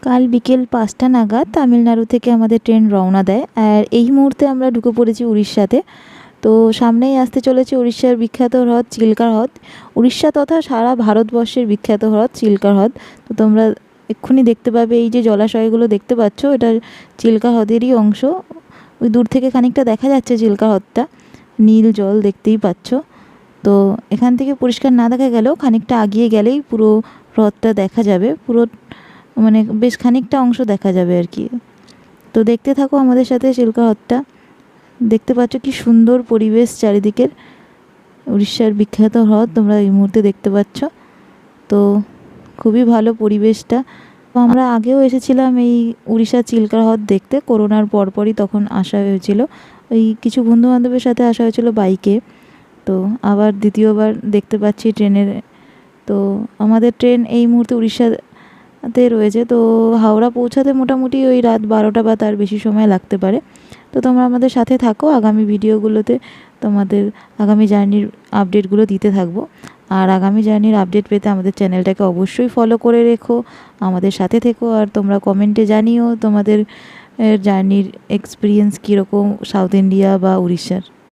কাল বিকেল 5টা নাগাদ তামিলনাড়ু থেকে আমাদের ট্রেন রওনা দেয়। আর এই মুহূর্তে আমরা ঢুকে পড়েছি উড়িষ্যাতে। তো সামনেই আসতে চলেছে উড়িষ্যার বিখ্যাত হ্রদ চিল্কা হ্রদ। উড়িষ্যা তথা সারা ভারতবর্ষের বিখ্যাত হ্রদ চিল্কা হ্রদ। তো তোমরা এক্ষুনি দেখতে পাবে, এই যে জলাশয়গুলো দেখতে পাচ্ছ, এটা চিল্কা হ্রদেরই অংশ। ওই দূর থেকে খানিকটা দেখা যাচ্ছে চিল্কা হ্রদটা, নীল জল দেখতেই পাচ্ছ। তো এখান থেকে পরিষ্কার না দেখা গেলেও খানিকটা আগিয়ে গেলেই পুরো হ্রদটা দেখা যাবে, পুরো মানে বেশ খানিকটা অংশ দেখা যাবে আর কি। তো দেখতে থাকো আমাদের সাথে চিল্কা হ্রদটা। দেখতে পাচ্ছ কি সুন্দর পরিবেশ চারিদিকের। উড়িষ্যার বিখ্যাত হ্রদ তোমরা এই মুহূর্তে দেখতে পাচ্ছ। তো খুবই ভালো পরিবেশটা। তো আমরা আগেও এসেছিলাম এই উড়িষ্যার চিল্কা হ্রদ দেখতে, করোনার পরপরই তখন আসা হয়েছিল। ওই কিছু বন্ধুবান্ধবের সাথে আসা হয়েছিল বাইকে। তো আবার দ্বিতীয়বার দেখতে পাচ্ছি ট্রেনের। তো আমাদের ট্রেন এই মুহূর্তে উড়িষ্যাতে রয়েছে। তো হাওড়া পৌঁছাতে মোটামুটি ওই রাত 12টা বা তার বেশি সময় লাগতে পারে। তো তোমরা আমাদের সাথে থাকো, আগামী ভিডিওগুলোতে তোমাদের আগামী জার্নির আপডেটগুলো দিতে থাকবো। আর আগামী জার্নির আপডেট পেতে আমাদের চ্যানেলটাকে অবশ্যই ফলো করে রেখো, আমাদের সাথে থেকো। আর তোমরা কমেন্টে জানিও তোমাদের জার্নির এক্সপিরিয়েন্স কীরকম সাউথ ইন্ডিয়া বা উড়িষ্যার।